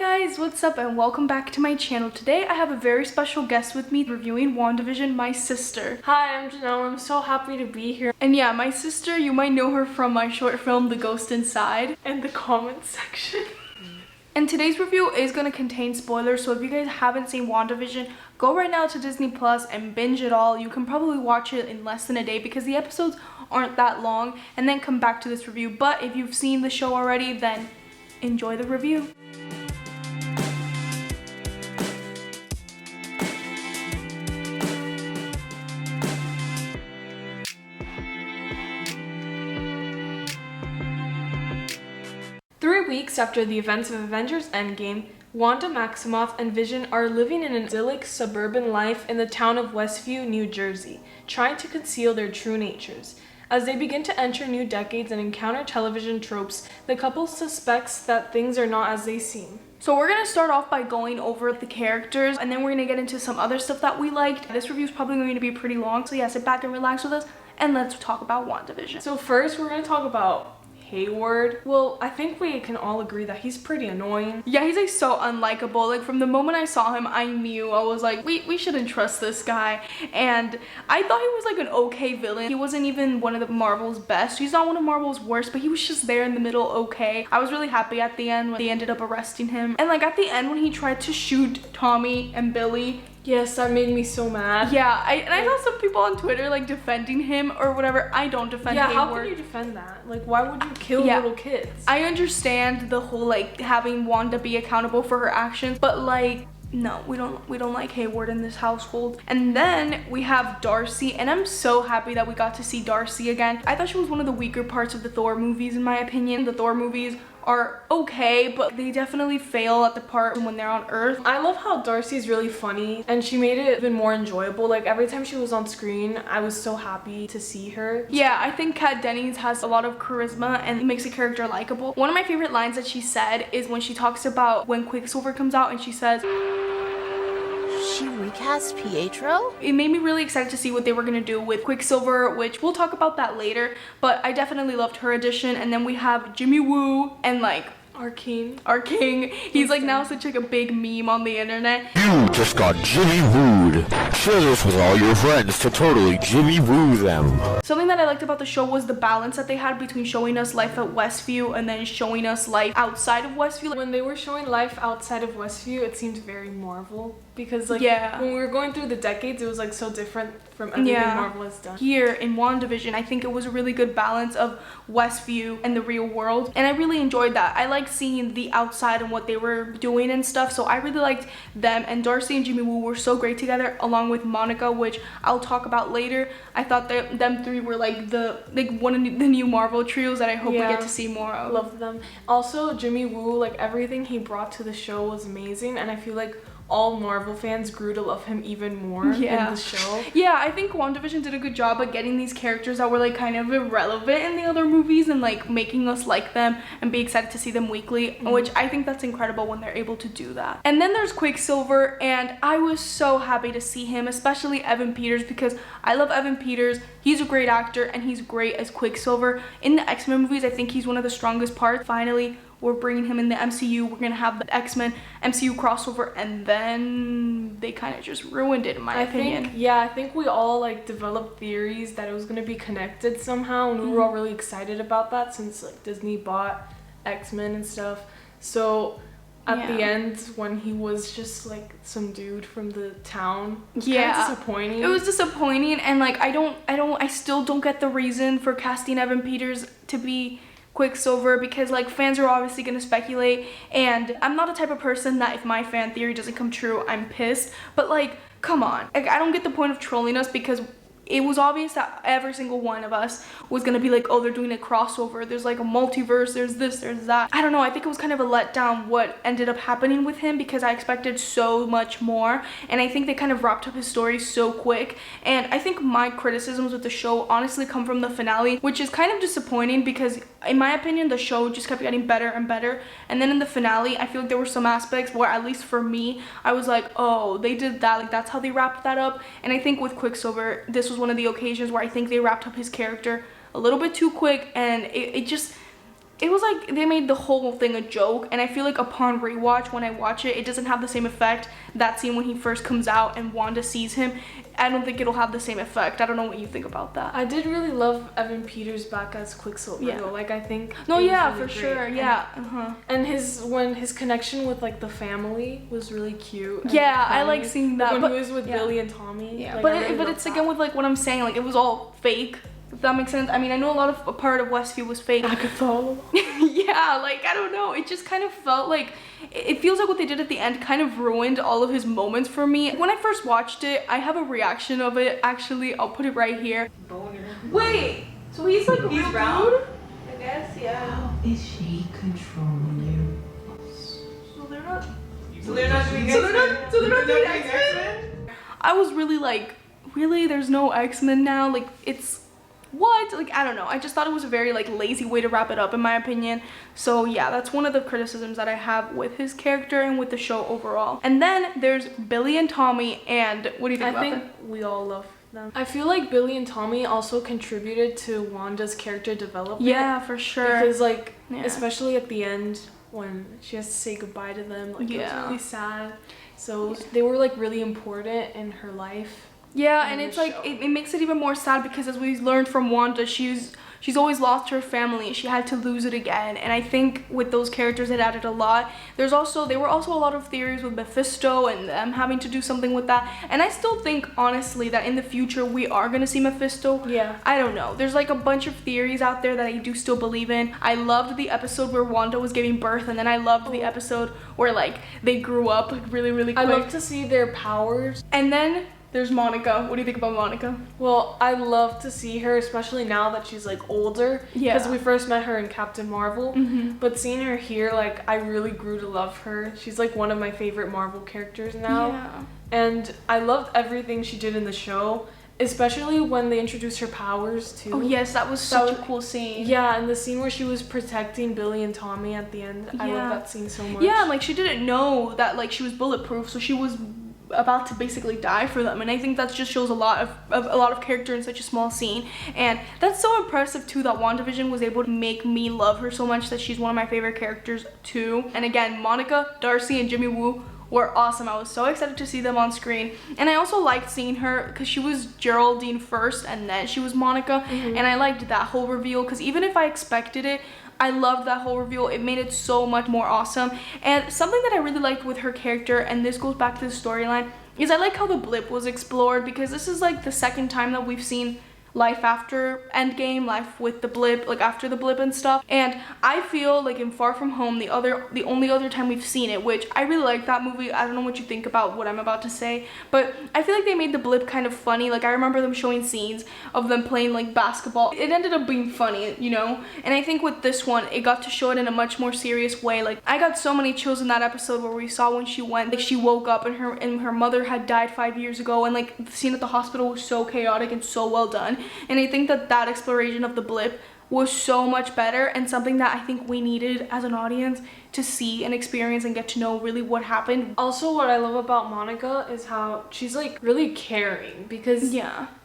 guys, what's up and welcome back to my channel. Today I have a very special guest with me reviewing WandaVision, my sister. Hi, I'm Janelle. I'm so happy to be here. And yeah, my sister, you might know her from my short film, The Ghost Inside. And the comment section. And today's review is going to contain spoilers, so if you guys haven't seen WandaVision, go right now to Disney Plus and binge it all. You can probably watch it in less than a day because the episodes aren't that long, and then come back to this review. But if you've seen the show already, then enjoy the review. Weeks after the events of Avengers Endgame, Wanda Maximoff and Vision are living an idyllic suburban life in the town of Westview, New Jersey, trying to conceal their true natures. As they begin to enter new decades and encounter television tropes, the couple suspects that things are not as they seem. So we're going to start off by going over the characters, and then we're going to get into some other stuff that we liked. This review is probably going to be pretty long, so yeah, sit back and relax with us, and let's talk about WandaVision. So first, we're going to talk about Hayward. Well, I think we can all agree that he's pretty annoying. Yeah, he's like so unlikable. Like from the moment I saw him, I knew, I was like, we shouldn't trust this guy. And I thought he was like an okay villain. He wasn't even one of the Marvel's best. He's not one of Marvel's worst, but he was just there in the middle, okay. I was really happy at the end when they ended up arresting him. And like at the end when he tried to shoot Tommy and Billy, yes, that made me so mad. Yeah, I saw some people on Twitter like defending him or whatever. I don't defend Hayward. How can you defend that? Like, why would you kill little kids? I understand the whole like having Wanda be accountable for her actions, but like no, we don't like Hayward in this household. And then we have Darcy, and I'm so happy that we got to see Darcy again. I thought she was one of the weaker parts of the Thor movies in my opinion. The Thor movies are okay, but they definitely fail at the part when they're on Earth. I love how Darcy's really funny, and she made it even more enjoyable. Like every time she was on screen, I was so happy to see her. Yeah, I think Dennings has a lot of charisma and makes a character likable. One of my favorite lines that she said is when she talks about when Quicksilver comes out, and she says, she recast Pietro? It made me really excited to see what they were gonna do with Quicksilver, which we'll talk about that later, but I definitely loved her addition. And then we have Jimmy Woo and like our king. He's like now such like a big meme on the internet. You just got Jimmy wooed. Share this with all your friends to totally Jimmy woo them. Something that I liked about the show was the balance that they had between showing us life at Westview and then showing us life outside of Westview. When they were showing life outside of Westview, it seemed very Marvel, because like when we were going through the decades, it was like so different from everything Marvel has done. Here in WandaVision, I think it was a really good balance of Westview and the real world, and I really enjoyed that. I liked seeing the outside and what they were doing and stuff, so I really liked them. And Darcy and Jimmy Woo were so great together, along with Monica, which I'll talk about later. I thought that them three were like one of the new Marvel trios that I hope we get to see more of. Love them. Also, Jimmy Woo, like everything he brought to the show was amazing, and I feel like all Marvel fans grew to love him even more in the show. Yeah, I think WandaVision did a good job at getting these characters that were like kind of irrelevant in the other movies and like making us like them and be excited to see them weekly, which I think that's incredible when they're able to do that. And then there's Quicksilver, and I was so happy to see him, especially Evan Peters, because I love Evan Peters. He's a great actor and he's great as Quicksilver. In the X-Men movies, I think he's one of the strongest parts. Finally, we're bringing him in the MCU. We're gonna have the X-Men MCU crossover, and then they kind of just ruined it in my opinion. I think we all like developed theories that it was gonna be connected somehow, and we were all really excited about that since like Disney bought X-Men and stuff. So at the end, when he was just like some dude from the town, it was kind of disappointing. It was disappointing, and like I still don't get the reason for casting Evan Peters to be Quicksilver, because like fans are obviously going to speculate, and I'm not the type of person that if my fan theory doesn't come true, I'm pissed. But like, come on, like I don't get the point of trolling us, because it was obvious that every single one of us was gonna be like, oh, they're doing a crossover, there's like a multiverse, there's this, there's that. I don't know, I think it was kind of a letdown what ended up happening with him, because I expected so much more, and I think they kind of wrapped up his story so quick. And I think my criticisms with the show honestly come from the finale, which is kind of disappointing, because in my opinion the show just kept getting better and better, and then in the finale I feel like there were some aspects where, at least for me, I was like, oh, they did that, like that's how they wrapped that up. And I think with Quicksilver, this was one of the occasions where I think they wrapped up his character a little bit too quick, and it just it was like they made the whole thing a joke, and I feel like upon rewatch, when I watch it, it doesn't have the same effect. That scene when he first comes out and Wanda sees him, I don't think it'll have the same effect. I don't know what you think about that. I did really love Evan Peters back as Quicksilver though. Like I think no, it was yeah, really for great. sure. Yeah. And his connection with like the family was really cute. And Yeah, funny. I like seeing that. When but, he was with Billy and Tommy. Yeah, like, but I really but loved it's that. again with like what I'm saying, like it was all fake. If that makes sense. I mean, I know a part of Westview was fake. Yeah, like I don't know. It just kind of felt like it feels like what they did at the end kind of ruined all of his moments for me. When I first watched it, I have a reaction of it. Actually, I'll put it right here. Boner. Wait, so he's like a real dude? I guess, yeah. How is she controlling you? So they're not. So they're not doing So they're not doing X-Men. I was really like, really? There's no X-Men now? Like it's. What? Like, I don't know. I just thought it was a very, like, lazy way to wrap it up, in my opinion. So, yeah, that's one of the criticisms that I have with his character and with the show overall. And then there's Billy and Tommy, and what do you think about them? I think we all love them. I feel like Billy and Tommy also contributed to Wanda's character development. Yeah, for sure. Because, like, especially at the end, when she has to say goodbye to them, like, it was really sad. So, they were, like, really important in her life. Yeah, and it's like it makes it even more sad because as we learned from Wanda, she's always lost her family. She had to lose it again, and I think with those characters it added a lot. There were also a lot of theories with Mephisto and them having to do something with that. And I still think honestly that in the future we are gonna see Mephisto. Yeah. I don't know. There's like a bunch of theories out there that I do still believe in. I loved the episode where Wanda was giving birth, and then I loved the episode where like they grew up like really quick. I love to see their powers. And then there's Monica. What do you think about Monica? Well, I love to see her, especially now that she's like older. Yeah. Because we first met her in Captain Marvel. But seeing her here, like, I really grew to love her. She's like one of my favorite Marvel characters now. Yeah. And I loved everything she did in the show, especially when they introduced her powers too. Oh yes, that was such a cool scene. Yeah, and the scene where she was protecting Billy and Tommy at the end. I love that scene so much. Yeah, like she didn't know that like she was bulletproof, so she was about to basically die for them, and I think that just shows a lot of character in such a small scene. And that's so impressive too that WandaVision was able to make me love her so much that she's one of my favorite characters too. And again, Monica, Darcy, and Jimmy Woo were awesome. I was so excited to see them on screen, and I also liked seeing her because she was Geraldine first and then she was Monica. And I liked that whole reveal because even if I expected it, I loved that whole reveal. It made it so much more awesome. And something that I really liked with her character, and this goes back to the storyline, is I like how the blip was explored, because this is like the second time that we've seen life after Endgame, life with the blip, like after the blip and stuff. And I feel like in Far From Home, the only other time we've seen it, which I really like that movie. I don't know what you think about what I'm about to say, but I feel like they made the blip kind of funny. Like I remember them showing scenes of them playing like basketball. It ended up being funny, you know? And I think with this one, it got to show it in a much more serious way. Like I got so many chills in that episode where we saw when she went, like she woke up and her mother had died 5 years ago, and like the scene at the hospital was so chaotic and so well done. And I think that exploration of the blip was so much better, and something that I think we needed as an audience to see and experience and get to know really what happened. Also, what I love about Monica is how she's like really caring, because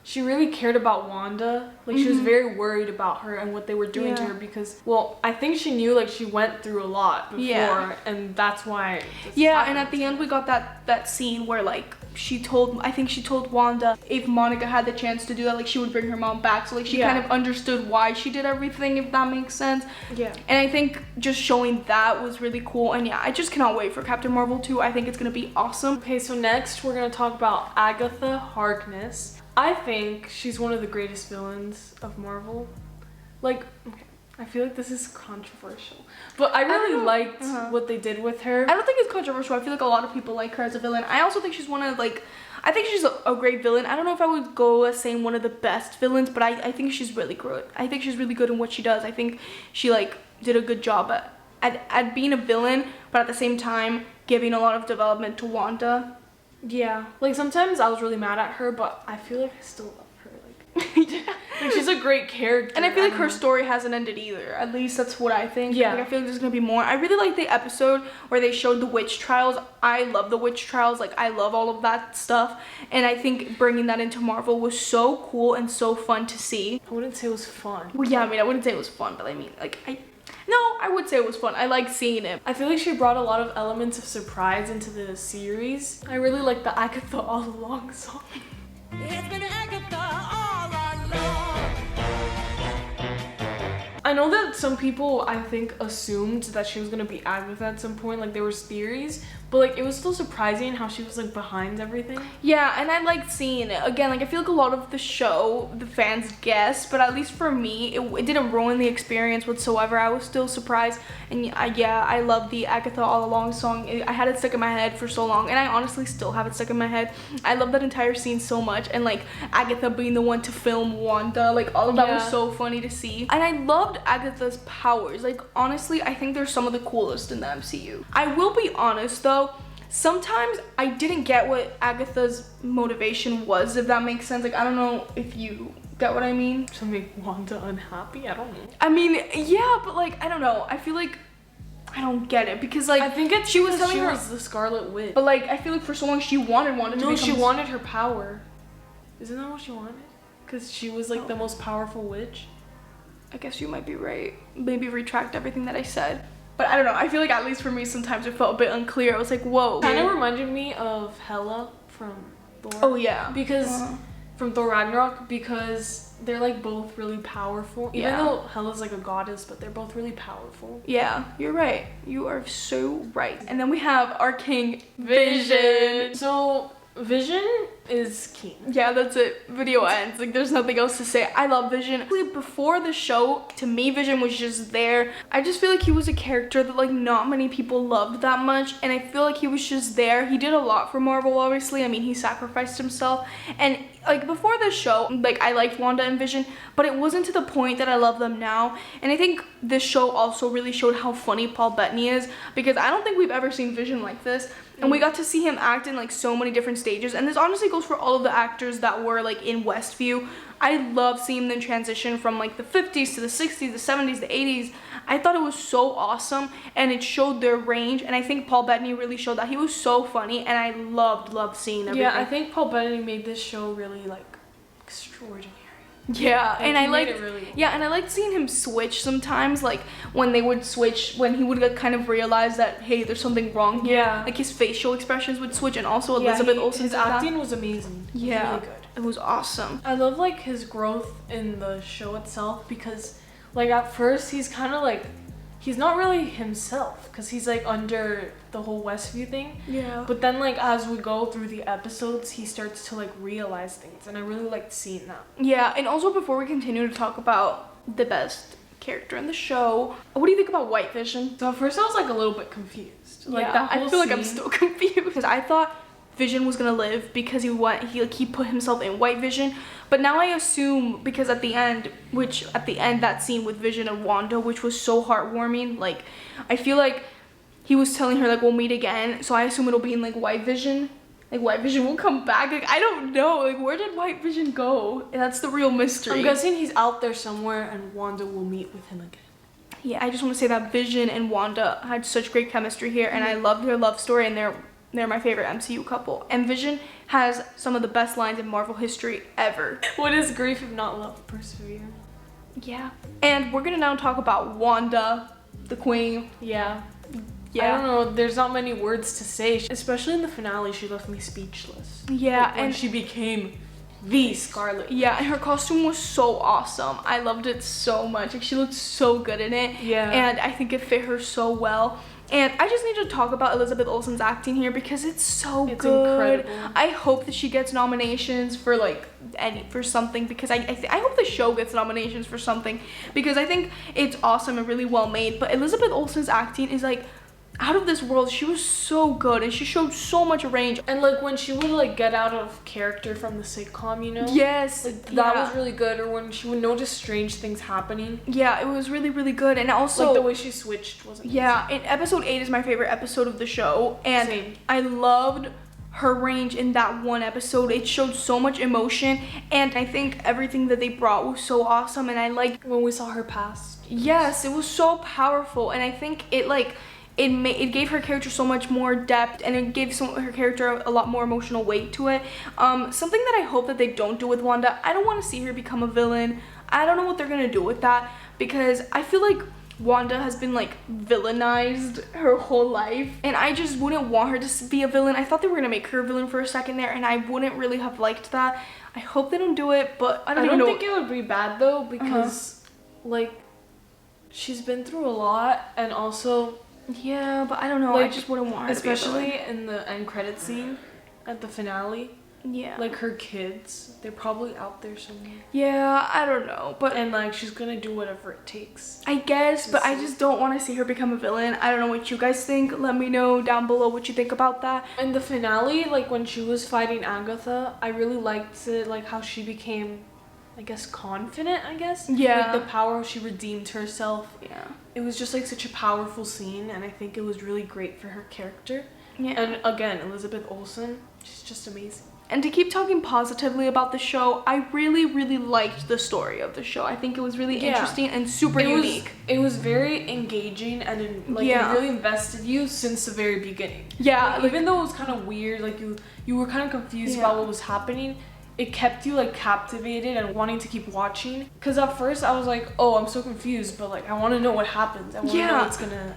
she really cared about Wanda. Like she was very worried about her and what they were doing to her, because, well, I think she knew like she went through a lot before, and that's why. And at the end we got that scene where like I think she told Wanda if Monica had the chance to do that, like she would bring her mom back. So like she kind of understood why she did everything, if that makes sense. Yeah. And I think just showing that was really cool. And yeah, I just cannot wait for Captain Marvel 2. I think it's gonna be awesome. Okay, so next we're gonna talk about Agatha Harkness. I think she's one of the greatest villains of Marvel. Like, okay, I feel like this is controversial, but I really liked what they did with her. I don't think it's controversial. I feel like a lot of people like her as a villain. I also think she's I think she's a great villain. I don't know if I would go as saying one of the best villains, but I think she's really good. I think she's really good in what she does. I think she like did a good job at being a villain, but at the same time giving a lot of development to Wanda. Yeah, like sometimes I was really mad at her, but I feel like I still love her. Like she's a great character, and I feel like her story hasn't ended either. At least that's what I think. Yeah, like, I feel like there's gonna be more. I really like the episode where they showed the witch trials. I love the witch trials. Like I love all of that stuff, and I think bringing that into Marvel was so cool and so fun to see. I wouldn't say it was fun. Well, yeah, I mean I wouldn't say it was fun, but I mean like No, I would say it was fun. I liked seeing it. I feel like she brought a lot of elements of surprise into the series. I really like the Agatha All Along song. It's been Agatha all along. I know that some people, I think, assumed that she was gonna be Agatha at some point. Like, there was theories, but like it was still surprising how she was like behind everything. Yeah, and I liked seeing it. Again, like I feel like a lot of the show, the fans guessed, but at least for me, it didn't ruin the experience whatsoever. I was still surprised, and I love the Agatha All Along song. I had it stuck in my head for so long, and I honestly still have it stuck in my head. I love that entire scene so much, and like Agatha being the one to film Wanda, like all of that was so funny to see. And I loved Agatha's powers. Like honestly, I think they're some of the coolest in the MCU. I will be honest though, sometimes I didn't get what Agatha's motivation was, if that makes sense. Like I don't know if you get what I mean. To make Wanda unhappy? I don't know. I mean, yeah, but like I don't know. I feel like I don't get it because like I think it's she was telling her was the Scarlet Witch. but like I feel like for so long she wanted Wanda to become. No, she wanted her power. Isn't that what she wanted? Because she was like the most powerful witch. I guess you might be right. Maybe retract everything that I said. But I don't know. I feel like at least for me, sometimes it felt a bit unclear. I was like, whoa. Kind of reminded me of Hela from Thor. Oh yeah. Because from Thor Ragnarok, because they're like both really powerful. Even though Hela's like a goddess, but they're both really powerful. Yeah, you're right. You are so right. And then we have our king, Vision. So Vision is king. Yeah, that's it. Video ends. Like there's nothing else to say. I love Vision. Before the show, to me, Vision was just there. I just feel like he was a character that like not many people loved that much, and I feel like he was just there. He did a lot for Marvel, obviously. I mean, he sacrificed himself, and like before the show, like I liked Wanda and Vision, but it wasn't to the point that I love them now. And I think this show also really showed how funny Paul Bettany is, because I don't think we've ever seen Vision like this. And we got to see him act in like so many different stages, and this honestly goes for all of the actors that were like in Westview. I love seeing them transition from like the 50s to the 60s, the 70s, the 80s. I thought it was so awesome, and it showed their range, and I think Paul Bettany really showed that. He was so funny, and I loved seeing everything. Yeah, I think Paul Bettany made this show really like extraordinary. Yeah, Like, and I like really and I liked seeing him switch sometimes, like when they would switch, when he would like, kind of realize that hey, there's something wrong here. Yeah, like his facial expressions would switch, and also Elizabeth Olsen's his acting was amazing. Yeah, really good. It was awesome. I love like his growth in the show itself, because like at first he's kind of like he's not really himself, because he's like under the whole Westview thing. Yeah. But then like as we go through the episodes, he starts to like realize things, and I really liked seeing that. Yeah, and also before we continue to talk about the best character in the show, what do you think about White Vision? So at first I was like a little bit confused. Like yeah, that whole I feel like I'm scene- still confused, because I thought Vision was gonna live because he put himself in White Vision, but now I assume because at the end that scene with Vision and Wanda, which was so heartwarming, like I feel like he was telling her like we'll meet again, so I assume it'll be in like White Vision. Like White Vision will come back. Like I don't know. Like where did White Vision go? And that's the real mystery. I'm guessing he's out there somewhere, and Wanda will meet with him again. Yeah, I just want to say that Vision and Wanda had such great chemistry here, and I loved their love story, and they're my favorite MCU couple. And Vision has some of the best lines in Marvel history ever. What is grief if not love? Persevere. Yeah. And we're gonna now talk about Wanda, the Queen. Yeah. Yeah. I don't know, there's not many words to say. Especially in the finale, she left me speechless. Yeah, like, when and she became the Scarlet. Yeah, and her costume was so awesome. I loved it so much. Like she looked so good in it. Yeah. And I think it fit her so well. And I just need to talk about Elizabeth Olsen's acting here, because it's so good. Incredible. I hope that she gets nominations for like for something, because I hope the show gets nominations for something, because I think it's awesome and really well made. But Elizabeth Olsen's acting is like out of this world. She was so good, and she showed so much range. And like when she would like get out of character from the sitcom, you know? Yes, Like, that was really good. Or when she would notice strange things happening. Yeah, it was really, really good. And also like the way she switched was amazing. Yeah, and episode 8 is my favorite episode of the show, and Same. I loved her range in that one episode. It showed so much emotion, and I think everything that they brought was so awesome. And I like when we saw her past. Yes, it was so powerful, and I think it like it gave her character so much more depth, and it gave her character a lot more emotional weight to it. Something that I hope that they don't do with Wanda, I don't want to see her become a villain. I don't know what they're gonna do with that, because I feel like Wanda has been like villainized her whole life, and I just wouldn't want her to be a villain. I thought they were gonna make her a villain for a second there, and I wouldn't really have liked that. I hope they don't do it, but I don't know. think it would be bad though, because like she's been through a lot, and also yeah, but I don't know. like, I just wouldn't want her especially to be a villain. in the end credit scene at the finale. Yeah. Like her kids, they're probably out there somewhere. Yeah, I don't know, but And like she's gonna do whatever it takes. I guess, but I just don't want to see her become a villain. I don't know what you guys think. Let me know down below what you think about that. In the finale, like when she was fighting Agatha, I really liked it, like how she became, I guess, confident, I guess. Yeah. Like the power, she redeemed herself. Yeah. It was just like such a powerful scene, and I think it was really great for her character. Yeah. And again, Elizabeth Olsen, she's just amazing. And to keep talking positively about the show, I really, really liked the story of the show. I think it was really interesting and super unique. It was very engaging, and it really invested you since the very beginning. Yeah. Like, even though it was kind of weird, like you were kind of confused about what was happening, it kept you like captivated and wanting to keep watching. Because at first I was like, oh, I'm so confused, but like I want to know what happens. I want to know what's gonna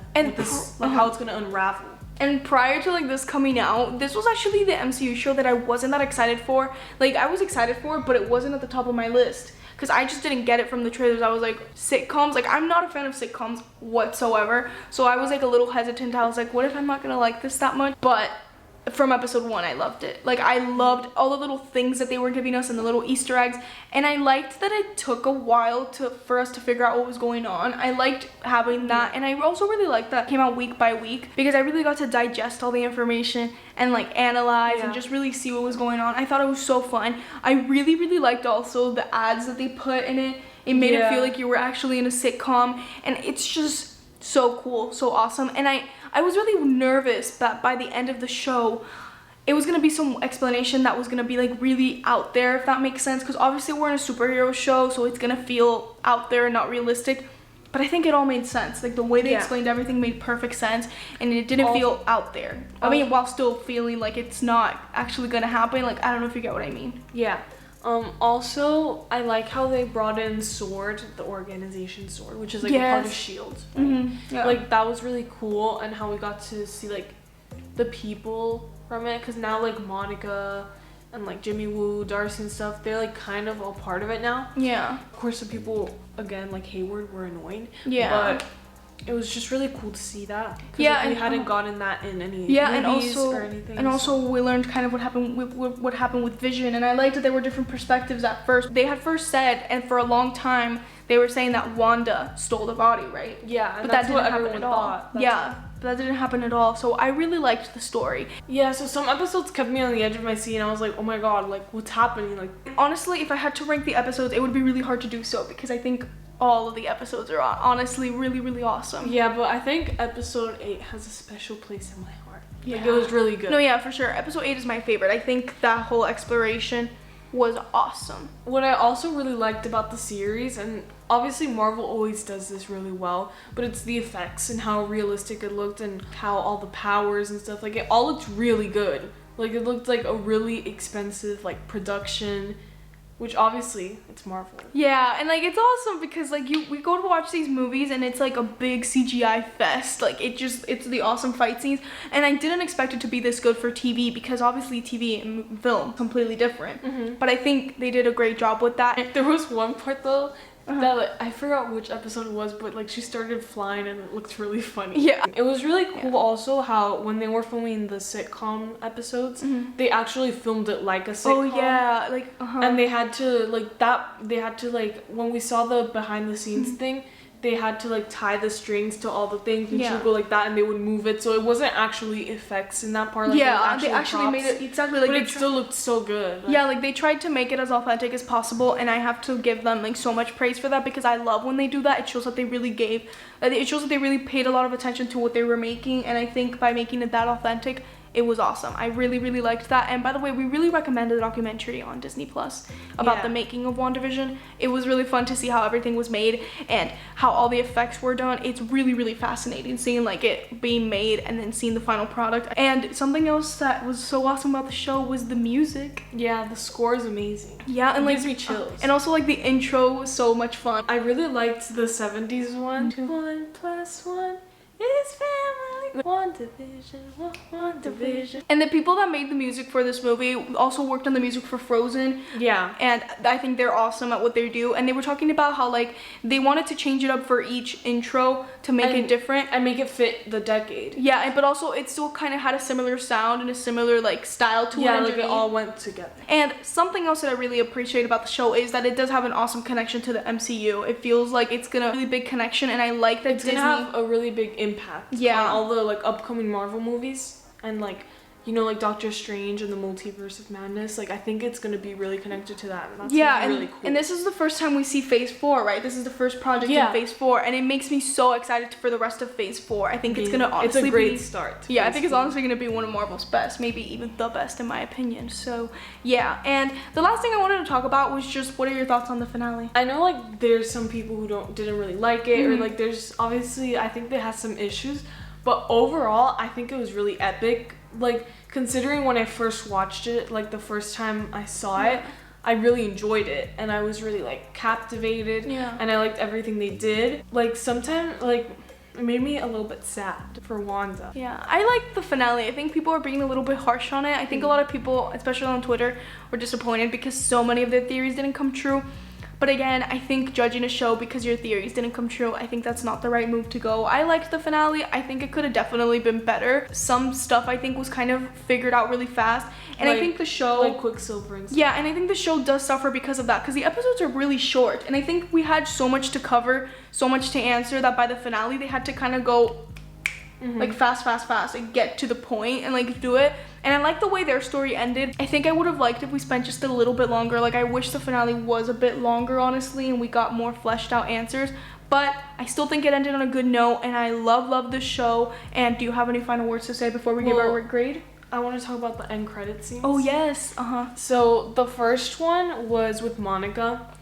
how it's gonna unravel. And prior to like this coming out, this was actually the MCU show that I wasn't that excited for. Like I was excited for, but it wasn't at the top of my list because I just didn't get it from the trailers. I was like, sitcoms, like I'm not a fan of sitcoms whatsoever. So I was like a little hesitant. I was like, what if I'm not gonna like this that much? But from episode 1, I loved it. Like I loved all the little things that they were giving us and the little Easter eggs, and I liked that it took a while for us to figure out what was going on. I liked having that, and I also really liked that it came out week by week because I really got to digest all the information and like analyze and just really see what was going on. I thought it was so fun. I really, really liked also the ads that they put in it. It made it feel like you were actually in a sitcom, and it's just so cool, so awesome. And I was really nervous that by the end of the show it was gonna be some explanation that was gonna be like really out there, if that makes sense, because obviously we're in a superhero show, so it's gonna feel out there and not realistic. But I think it all made sense. Like the way they explained everything made perfect sense, and it didn't feel out there. I mean, while still feeling like it's not actually gonna happen. Like I don't know if you get what I mean. Yeah. Also, I like how they brought in SWORD, the organization SWORD, which is like a part of S.H.I.E.L.D. Right? Yeah. Like that was really cool, and how we got to see like the people from it, because now like Monica and like Jimmy Woo, Darcy and stuff, they're like kind of all part of it now. Yeah. Of course, the people again like Hayward were annoying. Yeah. But it was just really cool to see that. Yeah, like, we and hadn't gotten that in any movies or anything. And also we learned kind of what happened with Vision, and I liked that there were different perspectives at first. They had first said, and for a long time they were saying that Wanda stole the body, right? Yeah, and but that's that didn't what happen everyone at all. thought. But that didn't happen at all. So I really liked the story. Yeah, so some episodes kept me on the edge of my seat, and I was like, oh my god, like what's happening? Like honestly, if I had to rank the episodes, it would be really hard to do so because I think all of the episodes are honestly really, really awesome. Yeah, but I think episode 8 has a special place in my heart. Like it was really good. No, yeah, for sure. Episode 8 is my favorite. I think that whole exploration was awesome. What I also really liked about the series, and obviously Marvel always does this really well, but it's the effects and how realistic it looked and how all the powers and stuff, like it all looked really good. Like it looked like a really expensive like production, which obviously it's Marvel. Yeah, and like it's awesome because like we go to watch these movies and it's like a big CGI fest. Like it's the awesome fight scenes, and I didn't expect it to be this good for TV because obviously TV and film completely different. But I think they did a great job with that. There was one part though that like, I forgot which episode it was, but like she started flying and it looked really funny. Yeah. It was really cool also how when they were filming the sitcom episodes, they actually filmed it like a sitcom. Oh yeah, like and they had to like when we saw the behind the scenes thing, they had to like tie the strings to all the things, and she would go like that and they would move it, so it wasn't actually effects in that part. Like, they actually made it exactly like, but it still looked so good. Like, yeah, like they tried to make it as authentic as possible, and I have to give them like so much praise for that because I love when they do that. It shows that they really it shows that they really paid a lot of attention to what they were making, and I think by making it that authentic, It was awesome. I really, really liked that. And by the way, we really recommend a documentary on Disney Plus about the making of WandaVision. It was really fun to see how everything was made and how all the effects were done. It's really, really fascinating seeing like it being made and then seeing the final product. And something else that was so awesome about the show was the music. Yeah, the score is amazing. Yeah, and it like gives me chills. And also like the intro was so much fun. I really liked the 70s one. 1 + 1 is family. WandaVision. And the people that made the music for this movie also worked on the music for Frozen. Yeah. And I think they're awesome at what they do. And they were talking about how like they wanted to change it up for each intro to make it different. And make it fit the decade. Yeah, but also it still kind of had a similar sound and a similar like style to it. Yeah, like it all went together. And something else that I really appreciate about the show is that it does have an awesome connection to the MCU. It feels like it's gonna really big connection, and I like that it's gonna have a really big impact on all the like upcoming Marvel movies, and like, you know, like Doctor Strange and the Multiverse of Madness. Like I think it's gonna be really connected to that, and that's really cool. And this is the first time we see Phase 4, right? This is the first project in Phase 4, and it makes me so excited for the rest of Phase 4. I think it's gonna honestly it's a great start. Yeah, I think it's honestly gonna be one of Marvel's best, maybe even the best in my opinion. So yeah, and the last thing I wanted to talk about was just what are your thoughts on the finale? I know like there's some people who didn't really like it, or like there's obviously I think it has some issues, but overall I think it was really epic. Like considering when I first watched it, like the first time I saw it, I really enjoyed it, and I was really like captivated, and I liked everything they did. Like sometimes like it made me a little bit sad for Wanda. Yeah, I liked the finale. I think people are being a little bit harsh on it. I think a lot of people, especially on Twitter, were disappointed because so many of their theories didn't come true. But again, I think judging a show because your theories didn't come true, I think that's not the right move to go. I liked the finale. I think it could have definitely been better. Some stuff I think was kind of figured out really fast. And like, I think the show... Like Quicksilver and stuff. Yeah, and I think the show does suffer because of that, because the episodes are really short. And I think we had so much to cover, so much to answer, that by the finale they had to kind of go like fast and get to the point and like do it. And I like the way their story ended. I think I would have liked if we spent just a little bit longer. Like I wish the finale was a bit longer, honestly, and we got more fleshed out answers. But I still think it ended on a good note, and I love the show. And do you have any final words to say before we give our grade? I want to talk about the end credit scenes. Oh yes, So the first one was with Monica,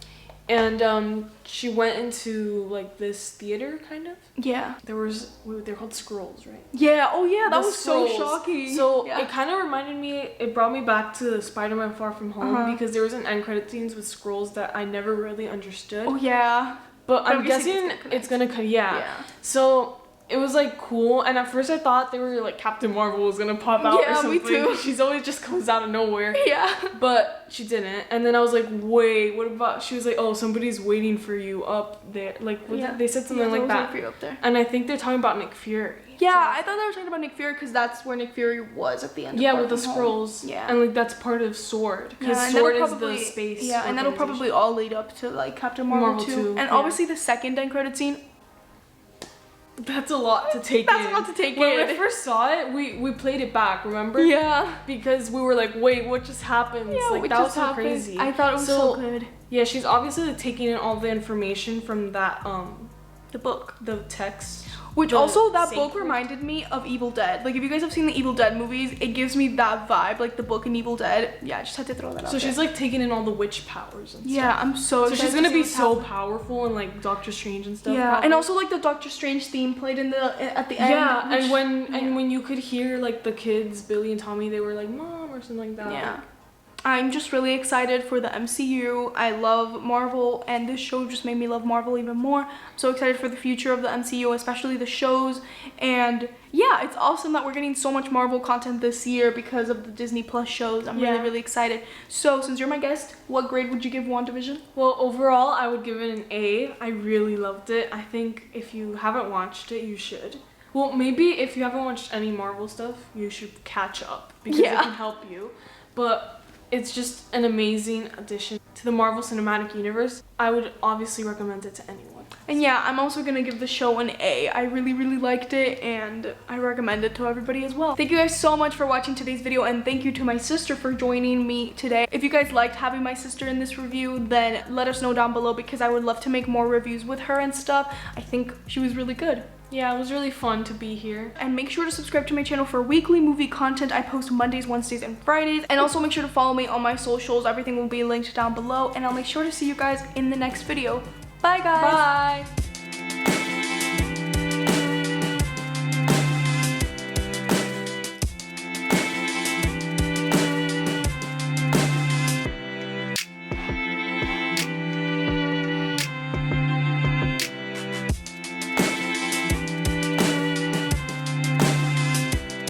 and she went into like this theater kind of. Yeah. They're called scrolls, right? Yeah. Oh yeah, that was scrolls. so shocking. So it kind of reminded me. It brought me back to Spider-Man: Far From Home, because there was an end credit scenes with scrolls that I never really understood. Oh yeah. But I'm guessing it's gonna So it was like cool, and at first I thought they were like Captain Marvel was gonna pop out or something. Me too. She's always just comes out of nowhere. Yeah. But she didn't. And then I was like, wait, what about? She was like, oh, somebody's waiting for you up there. Like they said something like that. For you up there. And I think they're talking about Nick Fury. Yeah, I thought they were talking about Nick Fury because that's where Nick Fury was at the end. Yeah, with the scrolls. Yeah. And like that's part of Sword, because Sword is the space. Yeah, and that'll probably all lead up to like Captain Marvel 2. And obviously the second end credit scene. That's a lot to take in. That's a lot to take in. When I first saw it, we played it back, remember? Yeah. Because we were like, wait, what just happened? Yeah, like, that was so crazy. I thought it was so good. Yeah, she's obviously like, taking in all the information from that, the book. The text. Which also, that book reminded me of Evil Dead. Like, if you guys have seen the Evil Dead movies, it gives me that vibe, like the book in Evil Dead. Yeah, I just had to throw that out. So she's like taking in all the witch powers and stuff. Yeah, I'm so excited. So she's gonna be so powerful and like Doctor Strange and stuff. Yeah, probably. and also like the Doctor Strange theme played in at the end. Yeah, and when you could hear like the kids, Billy and Tommy, they were like Mom or something like that. Yeah. I'm just really excited for the MCU. I love Marvel, and this show just made me love Marvel even more. I'm so excited for the future of the MCU, especially the shows. And yeah, it's awesome that we're getting so much Marvel content this year because of the Disney Plus shows. I'm really excited. So since you're my guest, what grade would you give WandaVision? Well, overall, I would give it an A. I really loved it. I think if you haven't watched it, you should. Well, maybe if you haven't watched any Marvel stuff, you should catch up because it can help you. But it's just an amazing addition to the Marvel Cinematic Universe. I would obviously recommend it to anyone. And yeah, I'm also gonna give the show an A. I really liked it, and I recommend it to everybody as well. Thank you guys so much for watching today's video, and thank you to my sister for joining me today. If you guys liked having my sister in this review, then let us know down below because I would love to make more reviews with her and stuff. I think she was really good. Yeah, it was really fun to be here. And make sure to subscribe to my channel for weekly movie content. I post Mondays, Wednesdays, and Fridays. And also make sure to follow me on my socials. Everything will be linked down below. And I'll make sure to see you guys in the next video. Bye, guys. Bye.